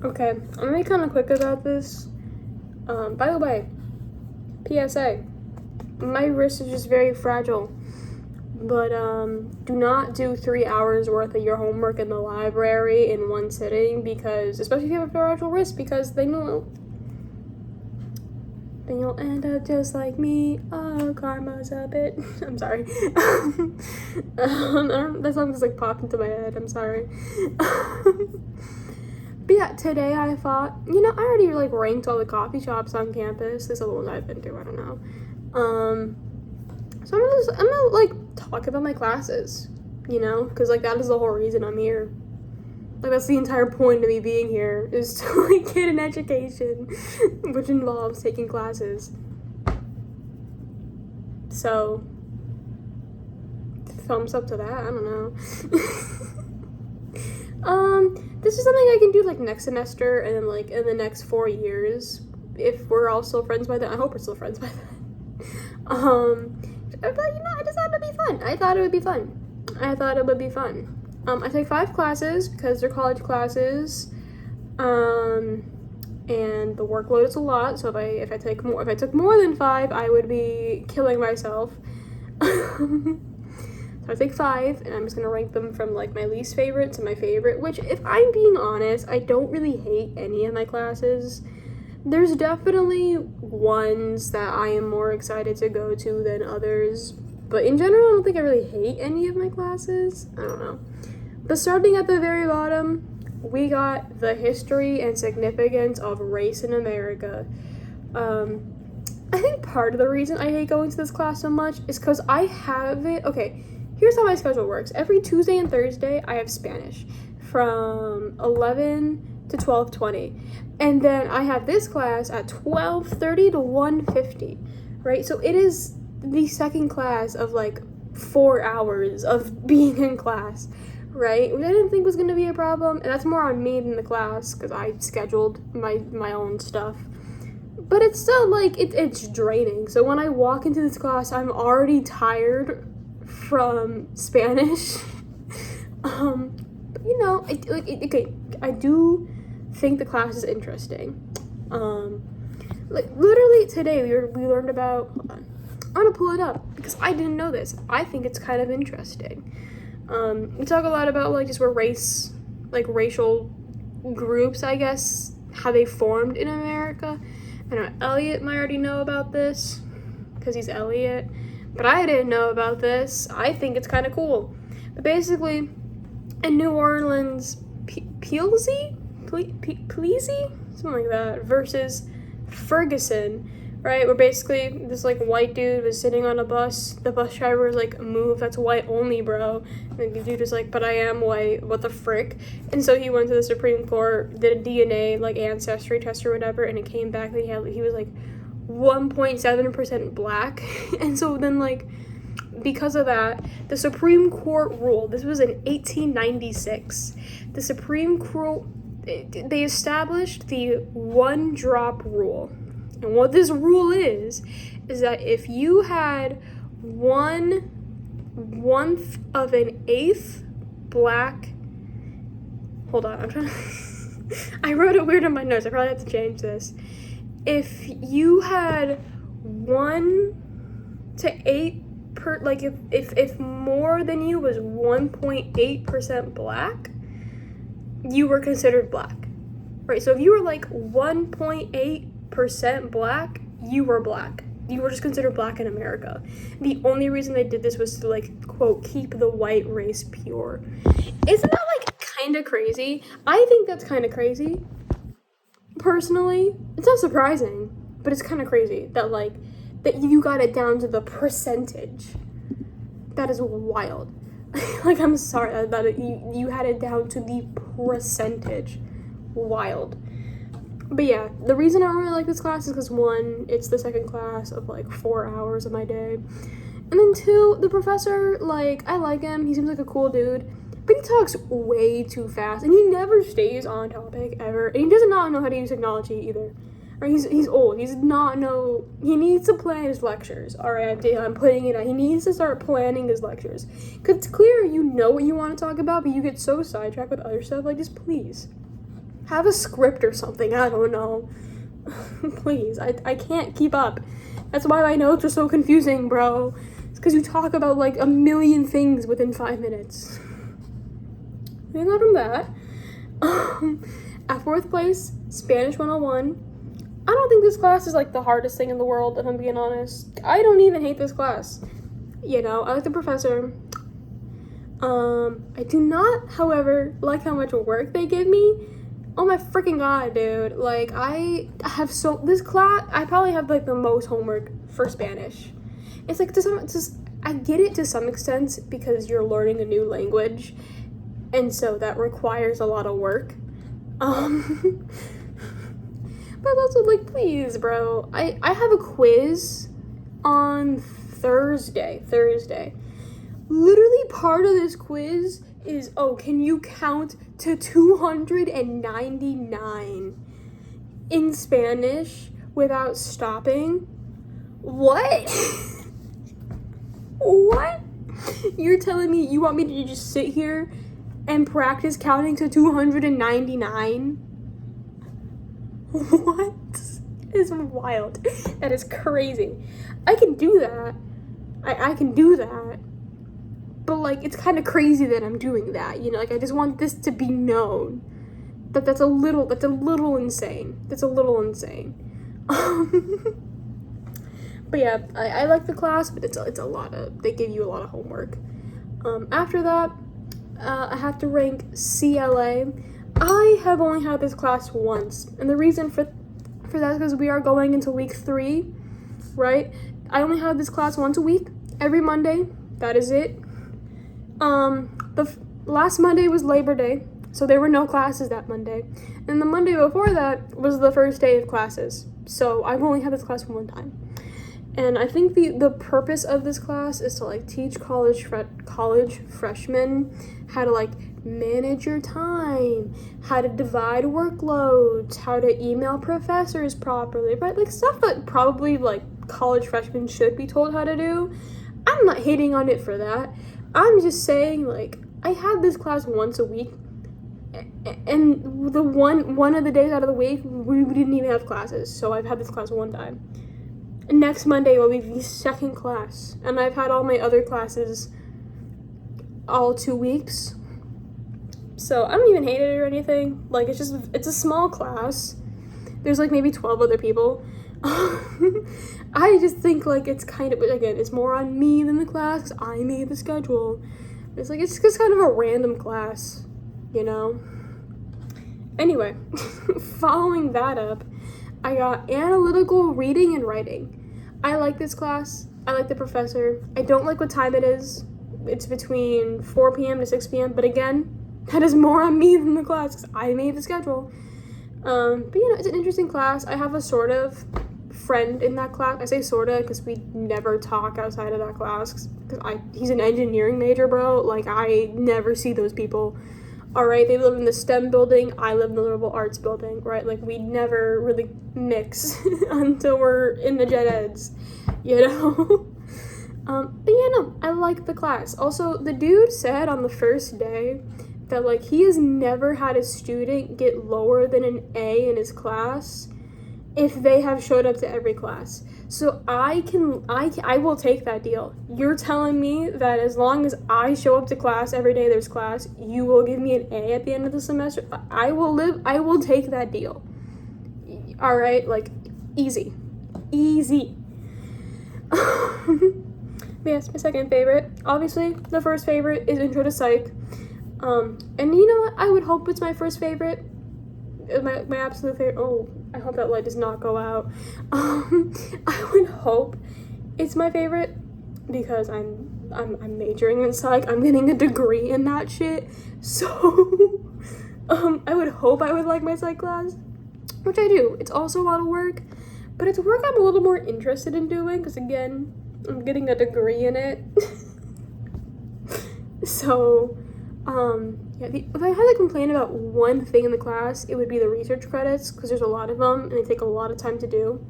Okay, I'm gonna be kind of quick about this. By the way, PSA, my wrist is just very fragile. But do not do 3 hours worth of your homework in the library in one sitting, because, especially if you have a fragile wrist, because then you'll end up just like me. Oh, karma's a bit. I'm sorry. That song just like popped into my head. I'm sorry. But yeah, today I thought, I already like ranked all the coffee shops on campus. This is the ones I've been to. I don't know. So I'm gonna like talk about my classes, because like that is the whole reason I'm here. Like that's the entire point of me being here, is to like get an education, which involves taking classes. So thumbs up to that. I don't know. This is something I can do like next semester and then like in the next 4 years, if we're all still friends by then. I hope we're still friends by then. But I just thought it'd be fun. I thought it would be fun. I take 5 classes because they're college classes. And the workload is a lot. So if I took more than 5, I would be killing myself. So I take 5, and I'm just gonna rank them from like my least favorite to my favorite. Which, if I'm being honest, I don't really hate any of my classes. There's definitely ones that I am more excited to go to than others, but in general, I don't think I really hate any of my classes. I don't know. But starting at the very bottom, we got the history and significance of race in America. I think part of the reason I hate going to this class so much is because I have it. Okay, here's how my schedule works. Every Tuesday and Thursday, I have Spanish from 11 to 12:20. And then I have this class at 12:30 to 1:50, right? So it is the second class of like 4 hours of being in class, right? Which I didn't think was going to be a problem. And that's more on me than the class, because I scheduled my own stuff. But it's still like, it's draining. So when I walk into this class, I'm already tired from Spanish. But I do think the class is interesting. Like literally today we learned about, hold on, I'm gonna pull it up because I didn't know this. I think it's kind of interesting. We talk a lot about like just where race, like racial groups, I guess, how they formed in America. I know Elliot might already know about this because he's Elliot, but I didn't know about this. I think it's kind of cool. But basically, in New Orleans, Peasy, something like that, versus Ferguson, right? Where basically this like white dude was sitting on a bus. The bus driver was like, "Move, that's white only, bro." And the dude was like, "But I am white. What the frick?" And so he went to the Supreme Court, did a DNA like ancestry test or whatever, and it came back that he was like 1.7% black. And so then like, because of that, the Supreme Court ruled, this was in 1896, the Supreme Court, they established the one-drop rule. And what this rule is that if you had 1/1 of an eighth black, hold on, I'm trying to, I wrote it weird in my notes, I probably have to change this. If you had 1 to 8 like if more than you was 1.8% black, you were considered black, right? So if you were like 1.8% black, you were black. You were just considered black in America. The only reason they did this was to like, quote, keep the white race pure. Isn't that like kind of crazy? I think that's kind of crazy. Personally, it's not surprising, but it's kind of crazy that like, that you got it down to the percentage. That is wild. Like, I'm sorry that you had it down to the percentage. Wild. But yeah, the reason I don't really like this class is because 1, it's the second class of like 4 hours of my day. And then 2, the professor, like, I like him. He seems like a cool dude. But he talks way too fast. And he never stays on topic, ever. And he does not know how to use technology either. Or he's old. He needs to plan his lectures. Alright, I'm putting it out. He needs to start planning his lectures. Because it's clear you know what you want to talk about, but you get so sidetracked with other stuff. Like, just please Have a script or something, I don't know. Please, I can't keep up. That's why my notes are so confusing, bro. It's because you talk about like a million things within 5 minutes. Moving on from that, at 4th place, Spanish 101. I don't think this class is like the hardest thing in the world, if I'm being honest. I don't even hate this class. You know, I like the professor. I do not, however, like how much work they give me. Oh my freaking god, dude. Like, this class, I probably have like the most homework for Spanish. It's like, I get it to some extent because you're learning a new language, and so that requires a lot of work. But also, like, please, bro. I have a quiz on Thursday. Literally part of this quiz is, can you count to 299 in Spanish without stopping? What? What? You're telling me you want me to just sit here and practice counting to 299? What? It's wild. That is crazy. I can do that. I can do that. But, like, it's kind of crazy that I'm doing that, you know? Like, I just want this to be known. That's a little insane. That's a little insane. But yeah, I like the class, but it's a lot of, they give you a lot of homework. After that, I have to rank CLA. I have only had this class once, and the reason for that is because we are going into week 3, right? I only had this class once a week, every Monday. That is it. Last Monday was Labor Day, so there were no classes that Monday. And the Monday before that was the first day of classes, so I've only had this class one time. And I think the purpose of this class is to, like, teach college freshmen how to, like, manage your time, how to divide workloads, how to email professors properly, right? Like, stuff that probably, like, college freshmen should be told how to do. I'm not hating on it for that. I'm just saying, like, I had this class once a week, and the one of the days out of the week, we didn't even have classes, so I've had this class one time. And next Monday will be the second class, and I've had all my other classes all 2 weeks. So I don't even hate it or anything. Like, it's a small class. There's like maybe 12 other people. I just think, like, it's kind of, again, it's more on me than the class, 'cause I made the schedule. It's like, it's just kind of a random class, you know? Anyway, following that up, I got analytical reading and writing. I like this class. I like the professor. I don't like what time it is. It's between 4 p.m. to 6 p.m. But again, that is more on me than the class, because I made the schedule. But, you know, it's an interesting class. I have a sort of friend in that class. I say sorta because we never talk outside of that class, because he's an engineering major, bro. Like, I never see those people. All right, they live in the STEM building, I live in the liberal arts building, right? Like, we never really mix until we're in the gen eds, you know? But yeah, no, I like the class. Also, the dude said on the first day that, like, he has never had a student get lower than an A in his class if they have showed up to every class. So I will take that deal. You're telling me that as long as I show up to class every day there's class, you will give me an A at the end of the semester? I will take that deal. All right, like, easy. Yes, my second favorite. Obviously, the first favorite is Intro to Psych. And you know what? I would hope it's my first favorite. My absolute favorite. Oh, I hope that light does not go out. I would hope it's my favorite because I'm majoring in psych. I'm getting a degree in that shit. So, I would hope I would like my psych class, which I do. It's also a lot of work, but it's work I'm a little more interested in doing because, again, I'm getting a degree in it. So, yeah, if I had to complain about one thing in the class, it would be the research credits, because there's a lot of them, and they take a lot of time to do.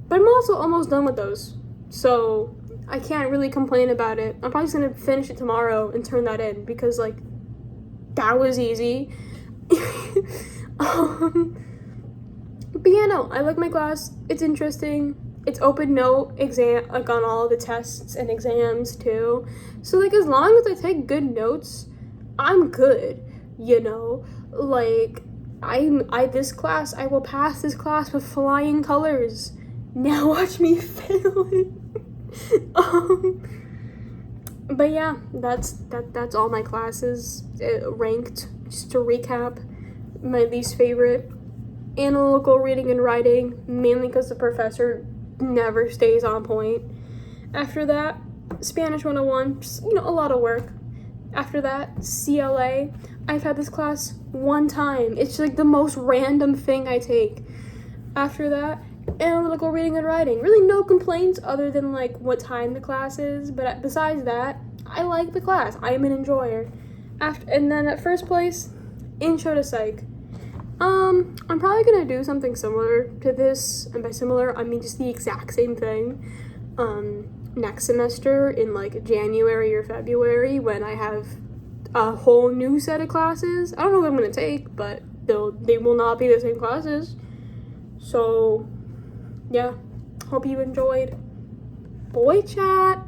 But I'm also almost done with those, so I can't really complain about it. I'm probably just going to finish it tomorrow and turn that in, because, like, that was easy. But yeah, no, I like my class. It's interesting. It's open note exam, like on all the tests and exams too. So like as long as I take good notes, I'm good. You know, like this class, I will pass this class with flying colors. Now watch me fail it. But yeah, that's all my classes ranked. Just to recap, my least favorite, analytical reading and writing, mainly because the professor never stays on point. After that, Spanish 101, just, a lot of work. After that, CLA, I've had this class one time. It's like the most random thing I take. After that, analytical reading and writing. Really no complaints other than like what time the class is, but besides that, I like the class. I am an enjoyer. And then at first place, intro to psych. I'm probably gonna do something similar to this, and by similar, I mean just the exact same thing, next semester in like January or February when I have a whole new set of classes. I don't know what I'm gonna take, but they will not be the same classes. So, yeah, hope you enjoyed. Boy chat.